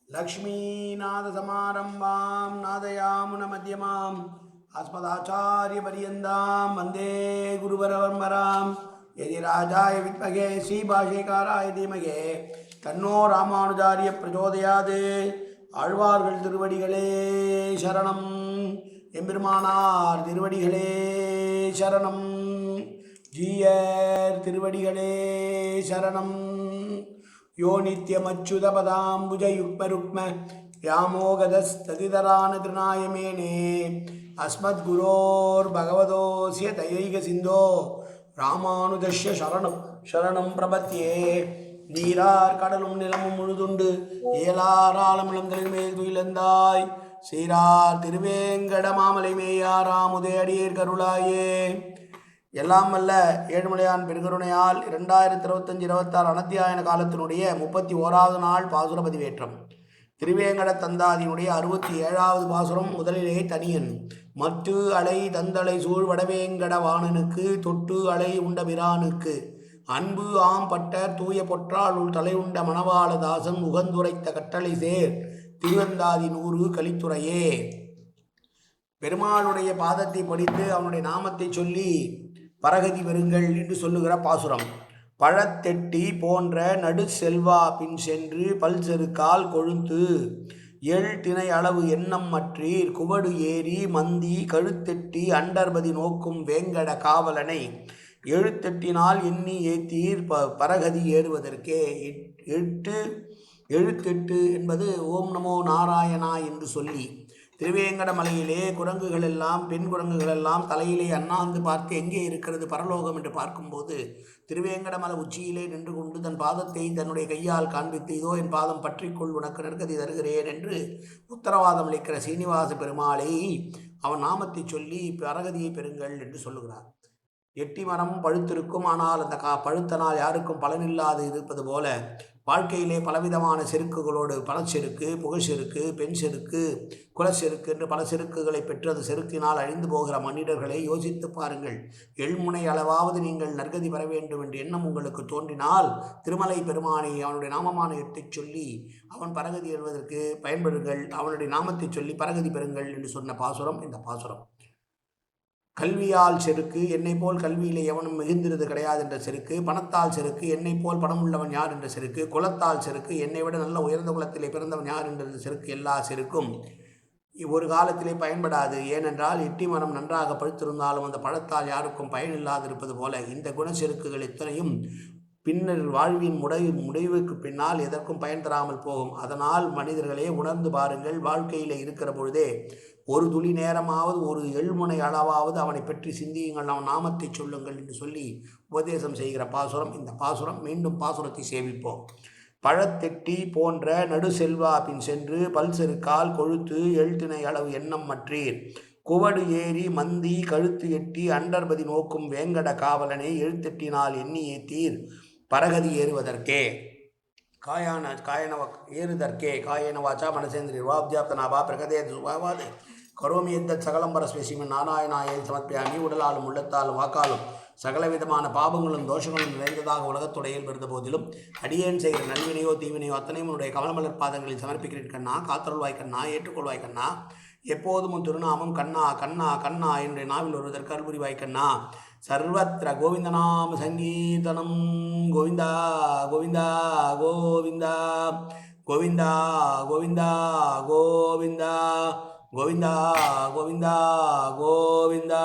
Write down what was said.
लक्ष्मीनाथसमारम्भां नादयामुनमध्यमाम् अस्मदाचार्यपर्यन्तां वन्दे गुरुवरपरम्परां यतिराजाय विद्महे श्रीभाष्यकाराय धीमहि तन्नो रामानुजार्य प्रचोदयात् ஆழ்வார்கள் திருவடிகளே சரணம் எம்பெருமானார் திருவடிகளே சரணம் ஜீயர் திருவடிகளே சரணம் यो नित्यमच्युतपदाम्बुजयुग्मरुक्म व्यामोगदस्तदितरानतृणाय मेने अस्मद्गुरोर्भगवतोऽस्य दयैकसिन्धो रामानुजस्य शरणं प्रपद्ये நீரார் கடலும் நிலமும் முழுதுண்டு ஏலாராளம் இளந்தலின் மேல் துயிலந்தாய் சீரார் திருவேங்கட மாமலை மேயாராமுதே அடியேர் கருளாயே. எல்லாம் வல்ல ஏழுமலையான் பெருகருணையால் 2025-26 அனத்தியாயன காலத்தினுடைய 31வது நாள் பாசுர பதிவேற்றம். திருவேங்கட தந்தாதியினுடைய 67வது பாசுரம். முதலிலே தனியன். மற்று அலை தந்தலை சூழ் வடவேங்கட வாணனுக்கு தொட்டு அலை உண்ட பிரானுக்கு அன்பு ஆம்பட்ட தூய பொற்றால் உள் தலை உண்ட மணவாளதாசன் உகந்துரைத்த கட்டளை சேர் திருவந்தாதி 100 கலித்துறையே. பெருமாளுடைய பாதத்தை படித்து அவனுடைய நாமத்தை சொல்லி பரகதி பெறுங்கள் என்று சொல்லுகிற பாசுரம். பழத்தெட்டி போன்ற நடு செல்வா பின் சென்று பல் செருக்கால் கொழுந்து எள் திணை அளவு எண்ணம் மற்றீர் குவடு ஏறி மந்தி கழுத்தெட்டி அண்டர்பதி நோக்கும் வேங்கட காவலனை எழுத்தெட்டினால் எண்ணி ஏத்தீர் பரகதி ஏறுவதற்கே. எழுத்தெட்டு என்பது ஓம் நமோ நாராயணா என்று சொல்லி திருவேங்கட மலையிலே குரங்குகள் எல்லாம் பெண் குரங்குகள் எல்லாம் தலையிலே அண்ணாந்து பார்த்து எங்கே இருக்கிறது பரலோகம் என்று பார்க்கும்போது திருவேங்கட மலை உச்சியிலே நின்று கொண்டு தன் பாதத்தை தன்னுடைய கையால் காண்பித்து இதோ என் பாதம் பற்றிக்கொள் உனக்கு நற்கதி தருகிறேன் என்று உத்தரவாதம் அளிக்கிற சீனிவாச பெருமாளை அவன் நாமத்தை சொல்லி பரகதியை பெறுங்கள் என்று சொல்லுகிறார். எட்டி மரம் பழுத்திருக்கும், ஆனால் அந்த பழுத்தனால் யாருக்கும் பலனில்லாது இருப்பது போல வாழ்க்கையிலே பலவிதமான செருக்குகளோடு பணச்செருக்கு, புகழ்செருக்கு, பெண் செருக்கு, குலச்செருக்கு என்று பல செருக்குகளை பெற்றது செருக்கினால் அழிந்து போகிற மனிதர்களை யோசித்து பாருங்கள். எள்முனை அளவாவது நீங்கள் நற்கதி பெற வேண்டும் என்று எண்ணம் உங்களுக்கு தோன்றினால் திருமலை பெருமானை அவனுடைய நாமமான எட்டை சொல்லி அவன் பரகதி எழுவதற்கு பயன்படுங்கள். அவனுடைய நாமத்தை சொல்லி பரகதி பெறுங்கள் என்று சொன்ன பாசுரம் இந்த பாசுரம். கல்வியால் செருக்கு, என்னை போல் கல்வியிலே எவனும் மிகுந்திருது கிடையாது என்ற செருக்கு. பணத்தால் செருக்கு, என்னை போல் பணம் உள்ளவன் யார் என்ற செருக்கு. குலத்தால் செருக்கு, என்னை விட நல்ல உயர்ந்த குலத்திலே பிறந்தவன் யார் என்ற செருக்கு. எல்லா செருக்கும் ஒரு காலத்திலே பயன்படாது. ஏனென்றால் எட்டி மரம் நன்றாக பழுத்திருந்தாலும் அந்த பழத்தால் யாருக்கும் பயனில்லாது இருப்பது போல இந்த குணச்செருக்குகள் இத்தனையும் பின்னர் வாழ்வின் முடிவுக்கு பின்னால் எதற்கும் பயன் தராமல் போகும். அதனால் மனிதர்களே உணர்ந்து பாருங்கள். வாழ்க்கையில் இருக்கிற பொழுதே ஒரு துளி நேரமாவது ஒரு எள்முனை அளவாவது அவனை பற்றி சிந்தியுங்கள், அவன் நாமத்தை சொல்லுங்கள் என்று சொல்லி உபதேசம் செய்கிற பாசுரம் இந்த பாசுரம். மீண்டும் பாசுரத்தை சேவிப்போம். பழத்தெட்டி போன்ற நடு செல்வா பின் சென்று பல் செருக்கால் கொழுத்து எழுத்தினை அளவு எண்ணம் மற்றீர் குவடு ஏறி மந்தி கழுத்து எட்டி அண்டர்பதி நோக்கும் வேங்கட காவலனை எழுத்தெட்டினால் எண்ணி ஏத்தீர் பரகதி ஏறுவதற்கே. ஏறுதற்கே காயேன வாச்சா மனசேந்திரி வாப்ஜாப்தனாபா பிரகதேது சுபாவாது கரோமி எத்தத் சகலம்பரஸ்வசிமன் நாராயணாயை சமர்ப்பியாமி. உடலாலும் உள்ளத்தாலும் வாக்காலும் சகலவிதமான பாபங்களும் தோஷங்களும் நிறைந்ததாக உலகத்துடையில் இருந்த போதிலும் அடியேன் செய்கிற நல்வினையோ தீவினையோ அத்தனையும் உன்னுடைய கமலமலர் பாதங்களில் சமர்ப்பிக்கிறேன் கண்ணா. காத்தருள்வாய் கண்ணா, ஏற்றுக்கொள்வாய் கண்ணா. எப்போதும் உன் திருநாமம் கண்ணா கண்ணா கண்ணா என்னுடைய நாவில் வருவதற்கு அருள்புரிவாய் கண்ணா. சர்வத்திர கோவிந்தநாம சங்கீர்த்தனம். கோவிந்தா கோவிந்தா கோவிந்தா கோவிந்தா கோவிந்தா கோவிந்தா கோவிந்தா கோவிந்தா கோவிந்தா.